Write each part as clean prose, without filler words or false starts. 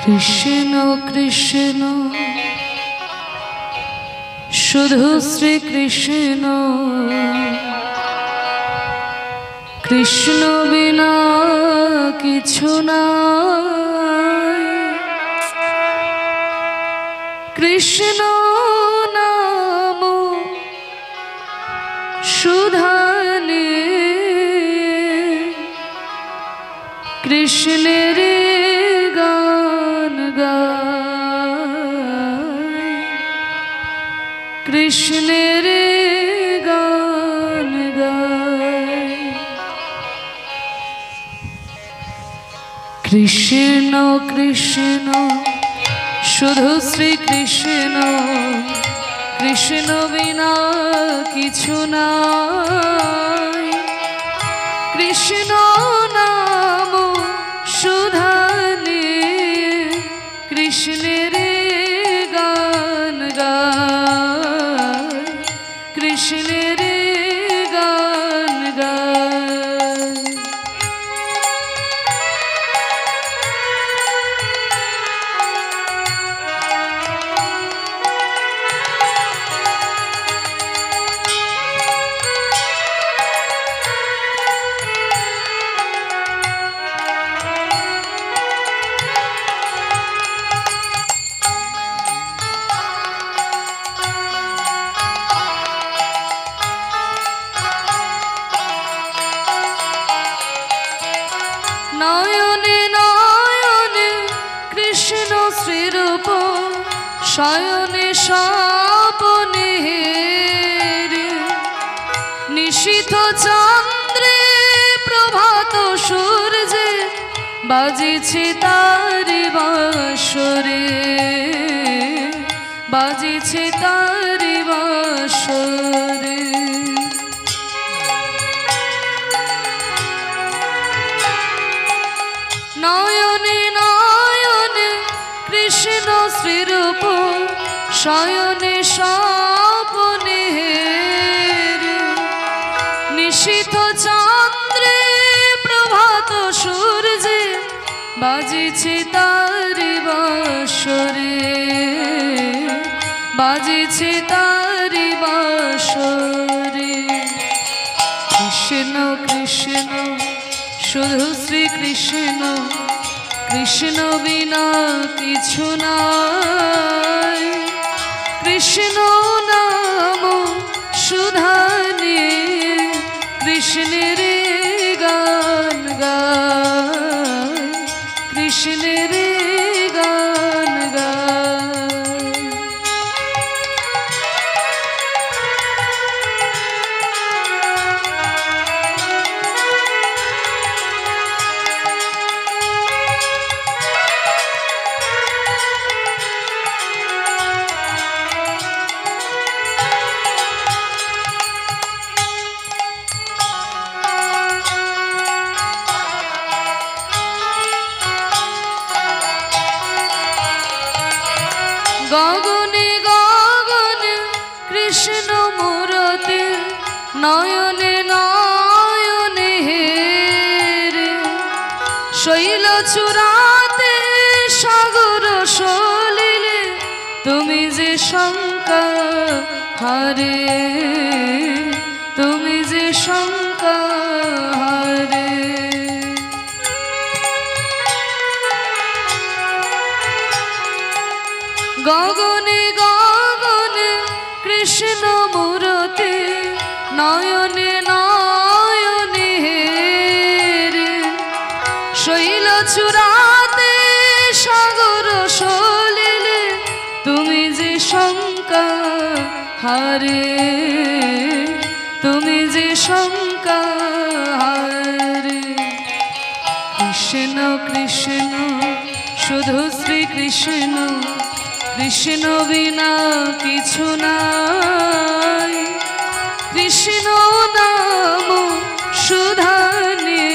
কৃষ্ণ কৃষ্ণ শুধু শ্রী কৃষ্ণ, কৃষ্ণ বিনা কিছু নাই। কৃষ্ণ নাম সুধানে কৃষ্ণের গান গায়, কৃষ্ণের গান গায়। কৃষ্ণ কৃষ্ণ শুধু শ্রী কৃষ্ণ, কৃষ্ণ বিনা কিছু নাই। কৃষ্ণ নাম সুধানে কৃষ্ণের গান গায়, কৃষ্ণের গান গায়। নয়নে নয়নে কৃষ্ণ শ্রীরূপ, শয়নে স্বপনে নিশীথ চন্দ্রে প্রভাত সূর্যে বাজিছে তারি বাঁশরে, বাজিছে তারি বাঁশরে। নয়নে নয়নে কৃষ্ণ শ্রীরূপ, শয়নে স্বপনে নিশীথ চন্দ্রে প্রভাত সূর্যে বাজিছে তারি বাঁশরে, বাজিছে তারি বাঁশরে। কৃষ্ণ কৃষ্ণ শুধু শ্রী কৃষ্ণ, কৃষ্ণ বিনা কিছু নাই। কৃষ্ণ নাম সুধানে কৃষ্ণের গান গায়, কৃষ্ণের গান গায়। গগনে গগনে কৃষ্ণ মূরতি, নয়নে নয়নে হেরে শৈল চূড়াতে সাগর সলিলে তুমি যে শঙ্কা হারে, তুমি যে শঙ্কা হারে। গগনে গগনে কৃষ্ণ মূরতি, নয়নে নয়নে হেরে শৈল চূড়াতে সাগর সলিলে তুমি যে শঙ্কা হারে, তুমি যে শঙ্কা হারে। কৃষ্ণ কৃষ্ণ শুধু শ্রী কৃষ্ণ, কৃষ্ণ বিনা কিছু নাই। কৃষ্ণ নাম সুধানে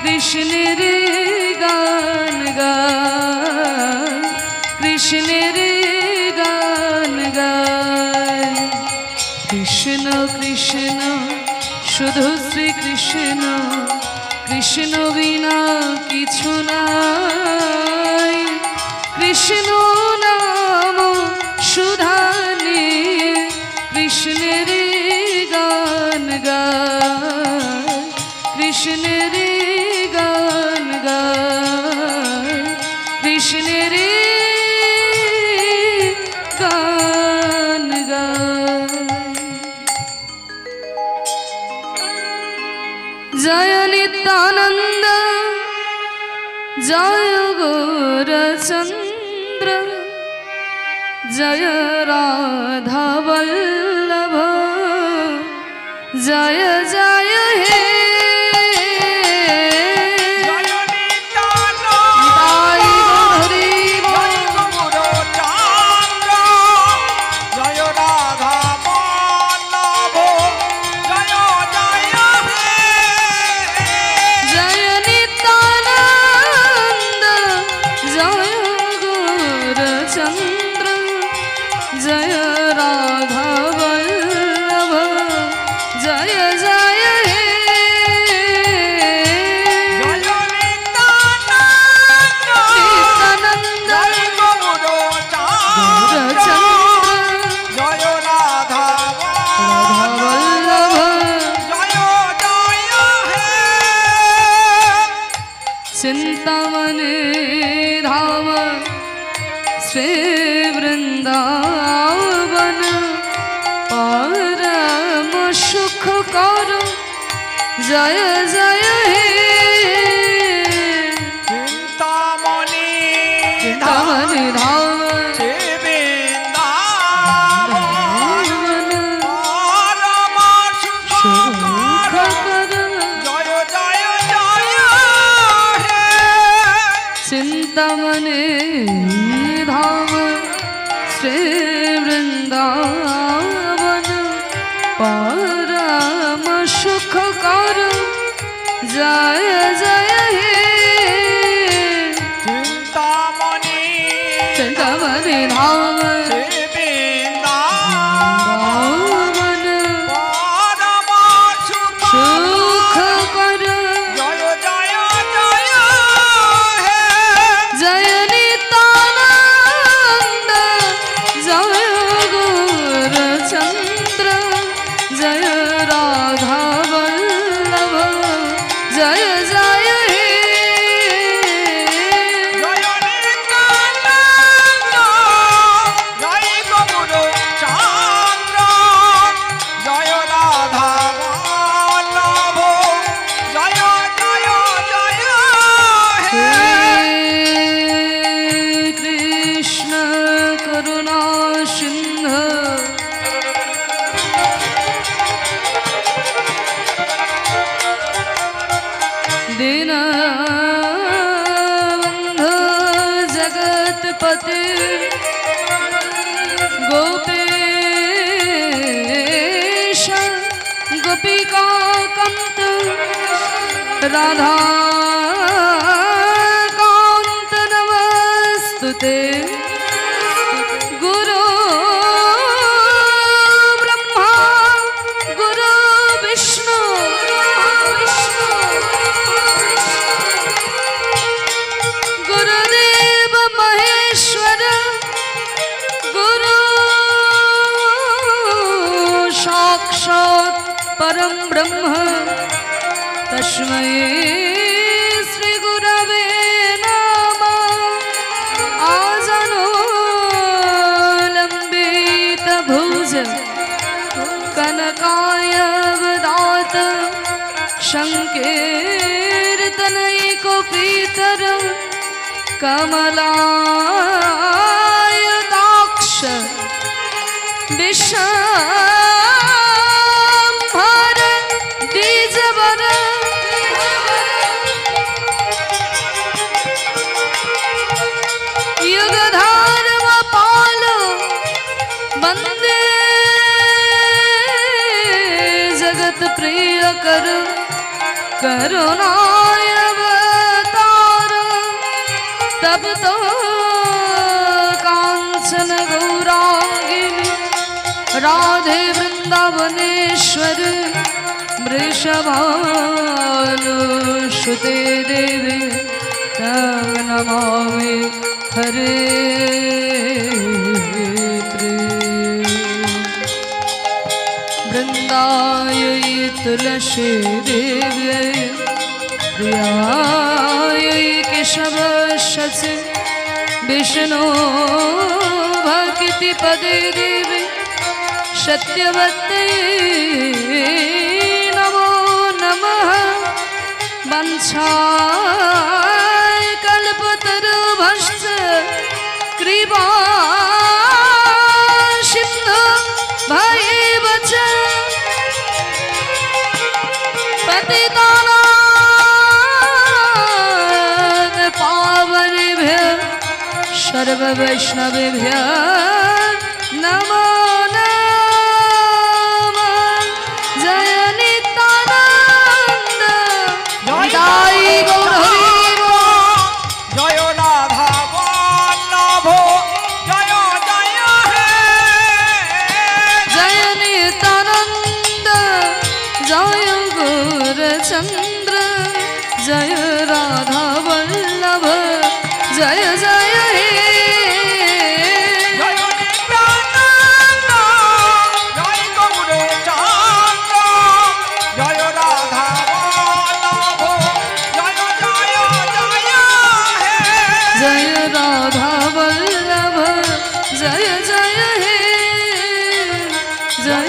কৃষ্ণের গান গায়, কৃষ্ণের গান গায়। কৃষ্ণ কৃষ্ণ শুধু শ্রী কৃষ্ণ, কৃষ্ণ বিনা কিছু নাই। বিষ্ণু নাম সুধানি কৃষ্ণের গান গায় কৃষ্ণের গান গায় কৃষ্ণের গান গায় জয় নিত্যানন্দ জয় গৌরচন্দ্র জয় রাধা বল্লভ জয় জয় হে चिंतामन धाम श्री वृंदावन परम सुख कर जय जय हे चिंतामणि धाम चिंतामणि धाम श्री वृंदावन परम सुख कर जय जय हे चिंतामणि धाम दीनबंधु जगतपति गोपेश गोपिका कांत राधा कांत नमस्तुते गुरु ब्रह्मा गुरु विष्णु गुरुदेव महेश्वर गुरु साक्षात् परम ब्रह्म तस्मै श्री गुरवे नमः आजनो लंबित भुज कनकायवदात संकीर्तनैकपीतर कमलायताक्ष विश्वम्भर द्विजवर युगधर्मपाल वन्दे जगत प्रिय कर करुणावतार तब तो कांचन गौरांगिनी राधे वृंदावनेश्वर वृषभानुसुते देवी तव नमामि हरे वृंदाय तुलसी देव्यै प्रियाय केशवस्य विष्णु भक्ति पदे देवी सत्यवत्यै नमो नमः वंशाय कल्पतरुभ्यश्च कृपा सिन्धु भयेव च पतितानां पावनेभ्यः सर्ववैष्णवेभ्यः नमो नमः। जय नित्यानंद निताई गौर हरि बोल। जय राधा वल्लभ जय जय हे। जय नित्यानंद जय गौरचंद्र जय राधा वल्लभ जय जय हे। जय नित्यानंद जय गौरचंद्र जय राधा वल्लभ जय जय जय हे। जय राधा वल्लभ जय जय हे। जय